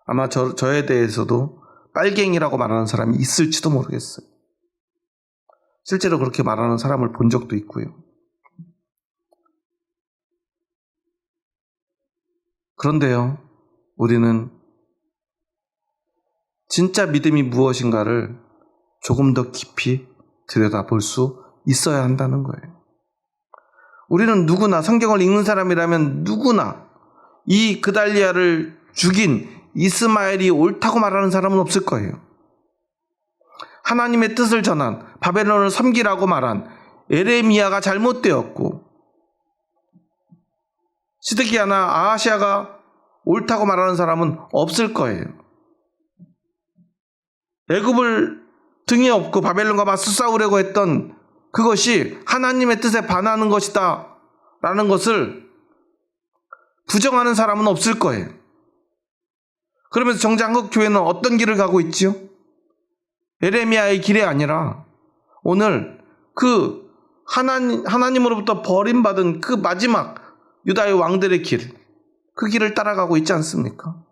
아마 저에 대해서도 빨갱이라고 말하는 사람이 있을지도 모르겠어요. 실제로 그렇게 말하는 사람을 본 적도 있고요. 그런데요, 우리는 진짜 믿음이 무엇인가를 조금 더 깊이 들여다볼 수 있어야 한다는 거예요. 우리는 누구나, 성경을 읽는 사람이라면 누구나 이 그달리아를 죽인 이스마엘이 옳다고 말하는 사람은 없을 거예요. 하나님의 뜻을 전한, 바벨론을 섬기라고 말한 에레미야가 잘못되었고, 시드기야나 아하시야가 옳다고 말하는 사람은 없을 거예요. 애굽을 등에 업고 바벨론과 맞서 싸우려고 했던 그것이 하나님의 뜻에 반하는 것이다 라는 것을 부정하는 사람은 없을 거예요. 그러면서 정작 한국 교회는 어떤 길을 가고 있지요? 에레미야의 길이 아니라 오늘 그 하나님으로부터 버림받은 그 마지막 유다의 왕들의 길, 그 길을 따라가고 있지 않습니까?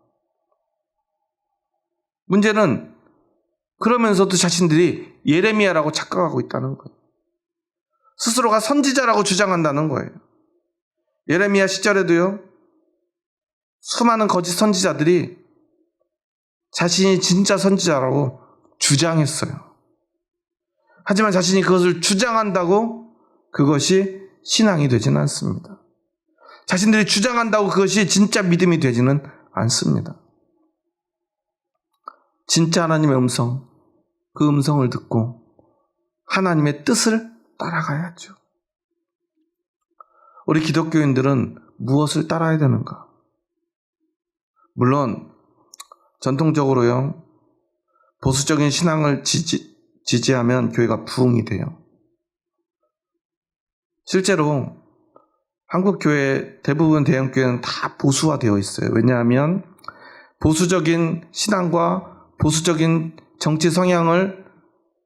문제는 그러면서도 자신들이 예레미야라고 착각하고 있다는 거예요. 스스로가 선지자라고 주장한다는 거예요. 예레미야 시절에도요, 수많은 거짓 선지자들이 자신이 진짜 선지자라고 주장했어요. 하지만 자신이 그것을 주장한다고 그것이 신앙이 되지는 않습니다. 자신들이 주장한다고 그것이 진짜 믿음이 되지는 않습니다. 진짜 하나님의 음성, 그 음성을 듣고 하나님의 뜻을 따라가야죠. 우리 기독교인들은 무엇을 따라야 되는가? 물론 전통적으로요, 보수적인 신앙을 지지하면 교회가 부흥이 돼요. 실제로 한국 교회 대부분 대형 교회는 다 보수화되어 있어요. 왜냐하면 보수적인 신앙과 보수적인 정치 성향을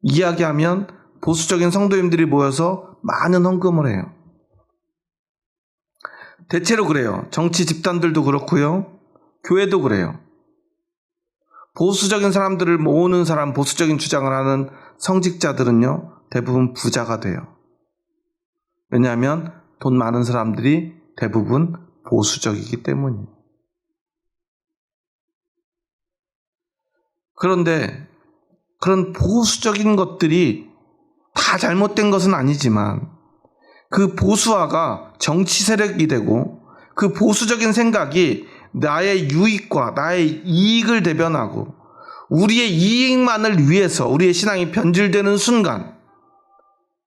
이야기하면 보수적인 성도님들이 모여서 많은 헌금을 해요. 대체로 그래요. 정치 집단들도 그렇고요, 교회도 그래요. 보수적인 사람들을 모으는 사람, 보수적인 주장을 하는 성직자들은요, 대부분 부자가 돼요. 왜냐하면 돈 많은 사람들이 대부분 보수적이기 때문이에요. 그런데 그런 보수적인 것들이 다 잘못된 것은 아니지만 그 보수화가 정치 세력이 되고 그 보수적인 생각이 나의 유익과 나의 이익을 대변하고 우리의 이익만을 위해서 우리의 신앙이 변질되는 순간,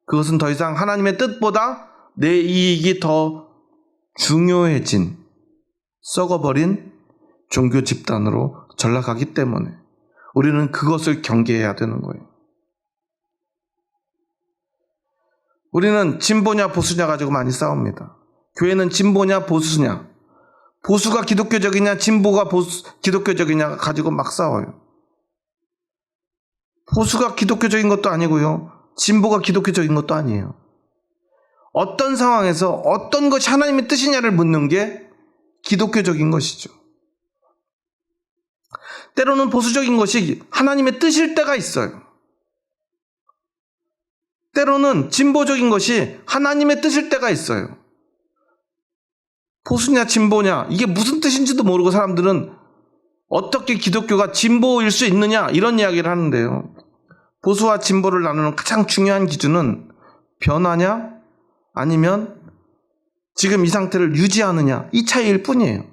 그것은 더 이상 하나님의 뜻보다 내 이익이 더 중요해진, 썩어버린 종교 집단으로 전락하기 때문에 우리는 그것을 경계해야 되는 거예요. 우리는 진보냐 보수냐 가지고 많이 싸웁니다. 교회는 진보냐 보수냐, 보수가 기독교적이냐 진보가 기독교적이냐 가지고 막 싸워요. 보수가 기독교적인 것도 아니고요, 진보가 기독교적인 것도 아니에요. 어떤 상황에서 어떤 것이 하나님의 뜻이냐를 묻는 게 기독교적인 것이죠. 때로는 보수적인 것이 하나님의 뜻일 때가 있어요. 때로는 진보적인 것이 하나님의 뜻일 때가 있어요. 보수냐 진보냐, 이게 무슨 뜻인지도 모르고 사람들은 어떻게 기독교가 진보일 수 있느냐, 이런 이야기를 하는데요. 보수와 진보를 나누는 가장 중요한 기준은 변화냐 아니면 지금 이 상태를 유지하느냐, 이 차이일 뿐이에요.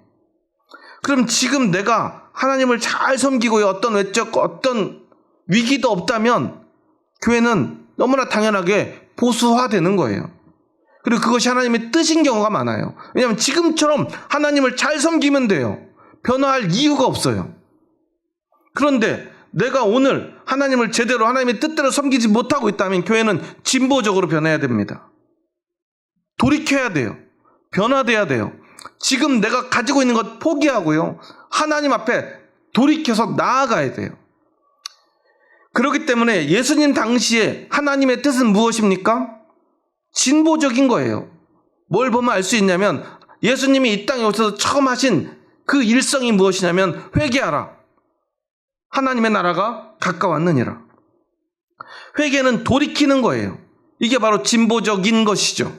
그럼 지금 내가 하나님을 잘 섬기고 어떤 외적 어떤 위기도 없다면 교회는 너무나 당연하게 보수화되는 거예요. 그리고 그것이 하나님의 뜻인 경우가 많아요. 왜냐하면 지금처럼 하나님을 잘 섬기면 돼요. 변화할 이유가 없어요. 그런데 내가 오늘 하나님을 제대로 하나님의 뜻대로 섬기지 못하고 있다면 교회는 진보적으로 변해야 됩니다. 돌이켜야 돼요. 변화돼야 돼요. 지금 내가 가지고 있는 것 포기하고요. 하나님 앞에 돌이켜서 나아가야 돼요. 그렇기 때문에 예수님 당시에 하나님의 뜻은 무엇입니까? 진보적인 거예요. 뭘 보면 알 수 있냐면 예수님이 이 땅에 오셔서 처음 하신 그 일성이 무엇이냐면 회개하라. 하나님의 나라가 가까웠느니라. 회개는 돌이키는 거예요. 이게 바로 진보적인 것이죠.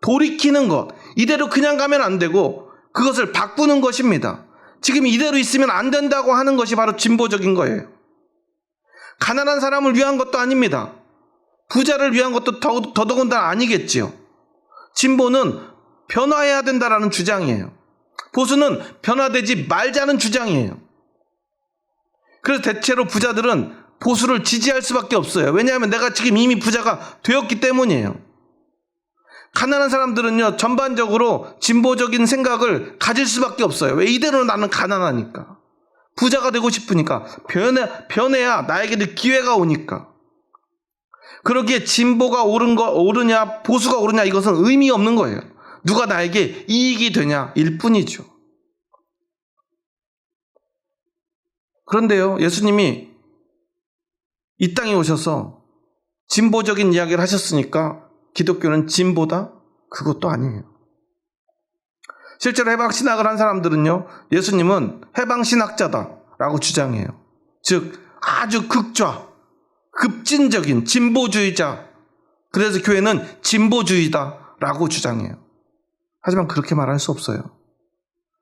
돌이키는 것. 이대로 그냥 가면 안 되고 그것을 바꾸는 것입니다. 지금 이대로 있으면 안 된다고 하는 것이 바로 진보적인 거예요. 가난한 사람을 위한 것도 아닙니다. 부자를 위한 것도 더더군다나 아니겠지요. 진보는 변화해야 된다라는 주장이에요. 보수는 변화되지 말자는 주장이에요. 그래서 대체로 부자들은 보수를 지지할 수밖에 없어요. 왜냐하면 내가 지금 이미 부자가 되었기 때문이에요. 가난한 사람들은요, 전반적으로 진보적인 생각을 가질 수밖에 없어요. 왜? 이대로 나는 가난하니까. 부자가 되고 싶으니까. 변해야 나에게도 기회가 오니까. 그러기에 진보가 오르냐 보수가 오르냐 이것은 의미 없는 거예요. 누가 나에게 이익이 되냐 일 뿐이죠. 그런데요, 예수님이 이 땅에 오셔서 진보적인 이야기를 하셨으니까 기독교는 진보다? 그것도 아니에요. 실제로 해방신학을 한 사람들은요, 예수님은 해방신학자다라고 주장해요. 즉 아주 극좌, 급진적인 진보주의자, 그래서 교회는 진보주의다라고 주장해요. 하지만 그렇게 말할 수 없어요.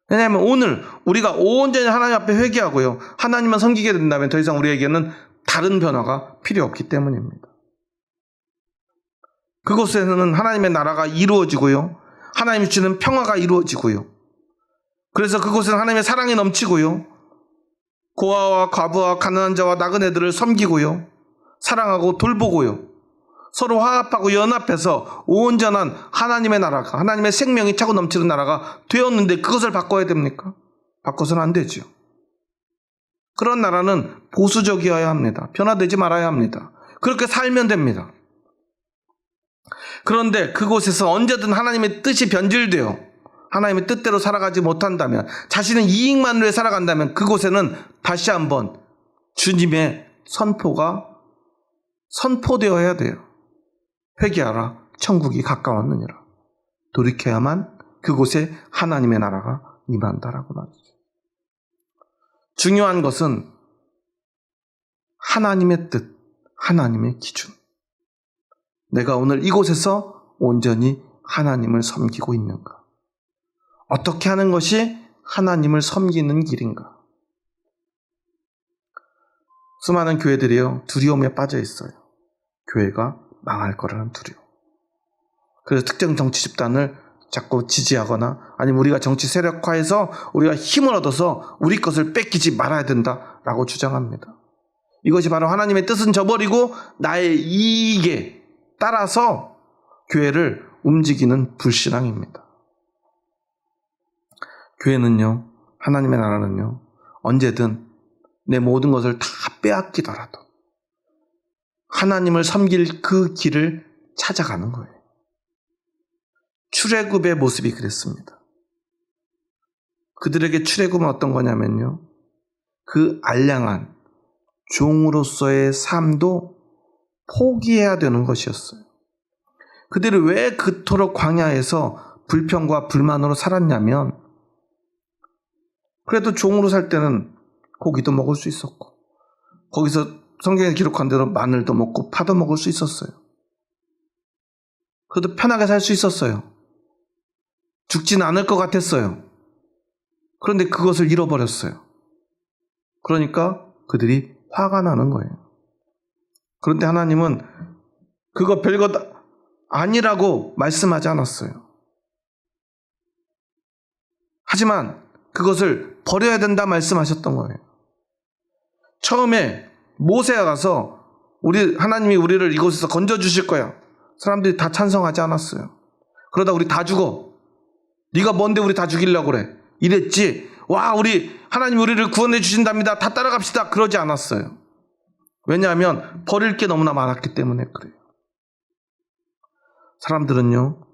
왜냐하면 오늘 우리가 온전히 하나님 앞에 회개하고요, 하나님만 섬기게 된다면 더 이상 우리에게는 다른 변화가 필요 없기 때문입니다. 그곳에서는 하나님의 나라가 이루어지고요, 하나님이 주는 평화가 이루어지고요, 그래서 그곳에는 하나님의 사랑이 넘치고요, 고아와 과부와 가난한 자와 나그네들을 섬기고요, 사랑하고 돌보고요, 서로 화합하고 연합해서 온전한 하나님의 나라가, 하나님의 생명이 차고 넘치는 나라가 되었는데 그것을 바꿔야 됩니까? 바꿔서는 안 되죠. 그런 나라는 보수적이어야 합니다. 변화되지 말아야 합니다. 그렇게 살면 됩니다. 그런데 그곳에서 언제든 하나님의 뜻이 변질되어 하나님의 뜻대로 살아가지 못한다면, 자신의 이익만 위해 살아간다면 그곳에는 다시 한번 주님의 선포가 선포되어야 돼요. 회개하라, 천국이 가까웠느니라. 돌이켜야만 그곳에 하나님의 나라가 임한다라고 말이죠. 중요한 것은 하나님의 뜻, 하나님의 기준. 내가 오늘 이곳에서 온전히 하나님을 섬기고 있는가? 어떻게 하는 것이 하나님을 섬기는 길인가? 수많은 교회들이요, 두려움에 빠져 있어요. 교회가 망할 거라는 두려움. 그래서 특정 정치 집단을 자꾸 지지하거나, 아니면 우리가 정치 세력화해서 우리가 힘을 얻어서 우리 것을 뺏기지 말아야 된다라고 주장합니다. 이것이 바로 하나님의 뜻은 저버리고 나의 이익에 따라서 교회를 움직이는 불신앙입니다. 교회는요, 하나님의 나라는요, 언제든 내 모든 것을 다 빼앗기더라도 하나님을 섬길 그 길을 찾아가는 거예요. 출애굽의 모습이 그랬습니다. 그들에게 출애굽은 어떤 거냐면요, 그 알량한 종으로서의 삶도 포기해야 되는 것이었어요. 그들이 왜 그토록 광야에서 불평과 불만으로 살았냐면, 그래도 종으로 살 때는 고기도 먹을 수 있었고, 거기서 성경에 기록한 대로 마늘도 먹고 파도 먹을 수 있었어요. 그래도 편하게 살 수 있었어요. 죽지는 않을 것 같았어요. 그런데 그것을 잃어버렸어요. 그러니까 그들이 화가 나는 거예요. 그런데 하나님은 그거 별것 아니라고 말씀하지 않았어요. 하지만 그것을 버려야 된다 말씀하셨던 거예요. 처음에 모세가 가서 하나님이 우리를 이곳에서 건져주실 거야, 사람들이 다 찬성하지 않았어요. 그러다 우리 다 죽어. 네가 뭔데 우리 다 죽이려고 그래. 이랬지. 와, 하나님 우리를 구원해 주신답니다. 다 따라갑시다. 그러지 않았어요. 왜냐하면 버릴 게 너무나 많았기 때문에 그래요. 사람들은요,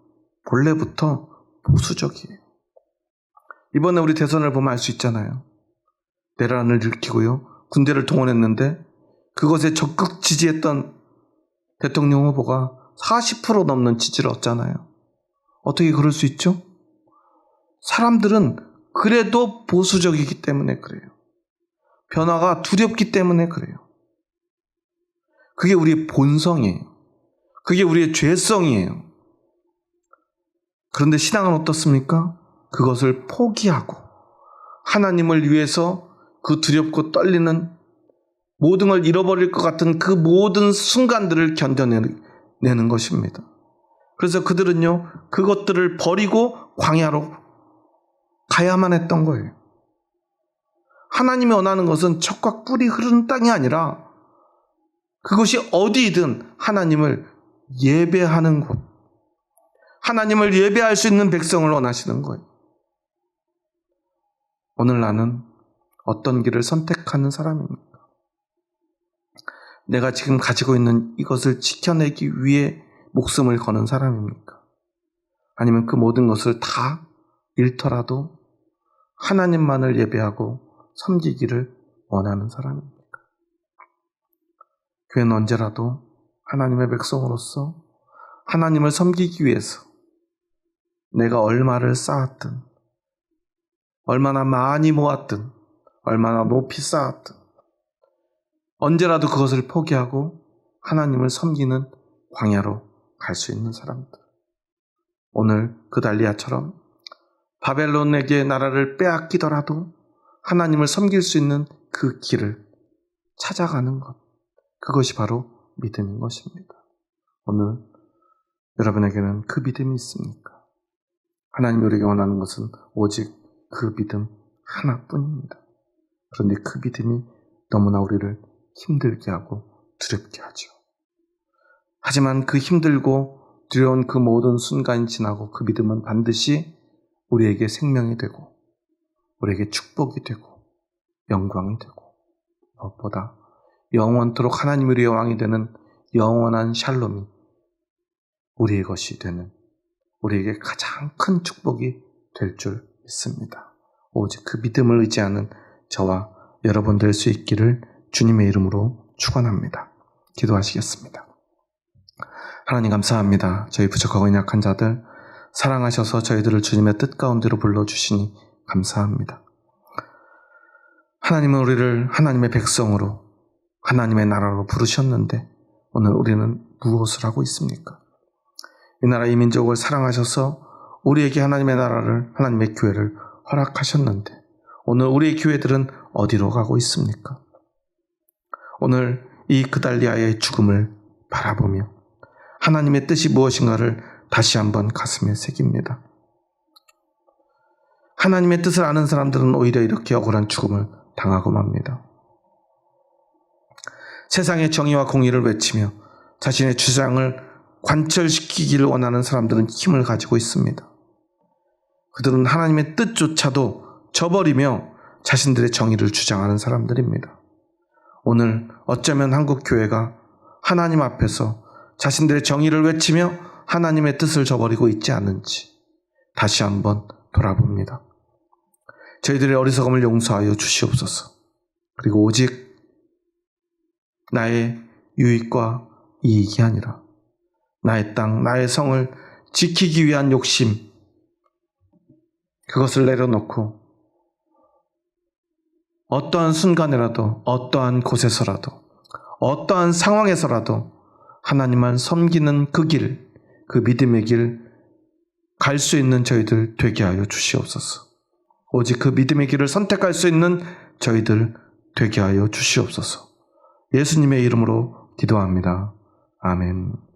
본래부터 보수적이에요. 이번에 우리 대선을 보면 알 수 있잖아요. 내란을 일으키고요, 군대를 동원했는데 그것에 적극 지지했던 대통령 후보가 40% 넘는 지지를 얻잖아요. 어떻게 그럴 수 있죠? 사람들은 그래도 보수적이기 때문에 그래요. 변화가 두렵기 때문에 그래요. 그게 우리의 본성이에요. 그게 우리의 죄성이에요. 그런데 신앙은 어떻습니까? 그것을 포기하고 하나님을 위해서 그 두렵고 떨리는 모든 걸 잃어버릴 것 같은 그 모든 순간들을 견뎌내는 것입니다. 그래서 그들은요, 그것들을 버리고 광야로 가야만 했던 거예요. 하나님이 원하는 것은 척과 꿀이 흐르는 땅이 아니라 그것이 어디이든 하나님을 예배하는 곳, 하나님을 예배할 수 있는 백성을 원하시는 거예요. 오늘 나는 어떤 길을 선택하는 사람입니까? 내가 지금 가지고 있는 이것을 지켜내기 위해 목숨을 거는 사람입니까? 아니면 그 모든 것을 다 잃더라도 하나님만을 예배하고 섬기기를 원하는 사람입니까? 교회는 언제라도 하나님의 백성으로서 하나님을 섬기기 위해서 내가 얼마를 쌓았든, 얼마나 많이 모았든, 얼마나 높이 쌓았든 언제라도 그것을 포기하고 하나님을 섬기는 광야로 갈 수 있는 사람들. 오늘 그달리아처럼 바벨론에게 나라를 빼앗기더라도 하나님을 섬길 수 있는 그 길을 찾아가는 것, 그것이 바로 믿음인 것입니다. 오늘 여러분에게는 그 믿음이 있습니까? 하나님이 우리에게 원하는 것은 오직 그 믿음 하나뿐입니다. 그런데 그 믿음이 너무나 우리를 힘들게 하고 두렵게 하죠. 하지만 그 힘들고 두려운 그 모든 순간이 지나고 그 믿음은 반드시 우리에게 생명이 되고 우리에게 축복이 되고 영광이 되고 무엇보다 영원토록 하나님 우리의 왕이 되는 영원한 샬롬이 우리의 것이 되는, 우리에게 가장 큰 축복이 될 줄 믿습니다. 오직 그 믿음을 의지하는 저와 여러분 될 수 있기를 주님의 이름으로 축원합니다. 기도하시겠습니다. 하나님 감사합니다. 저희 부족하고 연약한 자들 사랑하셔서 저희들을 주님의 뜻 가운데로 불러주시니 감사합니다. 하나님은 우리를 하나님의 백성으로 하나님의 나라로 부르셨는데 오늘 우리는 무엇을 하고 있습니까? 이 나라 이 민족을 사랑하셔서 우리에게 하나님의 나라를, 하나님의 교회를 허락하셨는데 오늘 우리의 교회들은 어디로 가고 있습니까? 오늘 이 그달리아의 죽음을 바라보며 하나님의 뜻이 무엇인가를 다시 한번 가슴에 새깁니다. 하나님의 뜻을 아는 사람들은 오히려 이렇게 억울한 죽음을 당하고 맙니다. 세상의 정의와 공의를 외치며 자신의 주장을 관철시키기를 원하는 사람들은 힘을 가지고 있습니다. 그들은 하나님의 뜻조차도 저버리며 자신들의 정의를 주장하는 사람들입니다. 오늘 어쩌면 한국 교회가 하나님 앞에서 자신들의 정의를 외치며 하나님의 뜻을 저버리고 있지 않은지 다시 한번 돌아봅니다. 저희들의 어리석음을 용서하여 주시옵소서. 그리고 오직 나의 유익과 이익이 아니라 나의 땅, 나의 성을 지키기 위한 욕심, 그것을 내려놓고 어떠한 순간에라도, 어떠한 곳에서라도, 어떠한 상황에서라도 하나님만 섬기는 그 길, 그 믿음의 길 갈 수 있는 저희들 되게 하여 주시옵소서. 오직 그 믿음의 길을 선택할 수 있는 저희들 되게 하여 주시옵소서. 예수님의 이름으로 기도합니다. 아멘.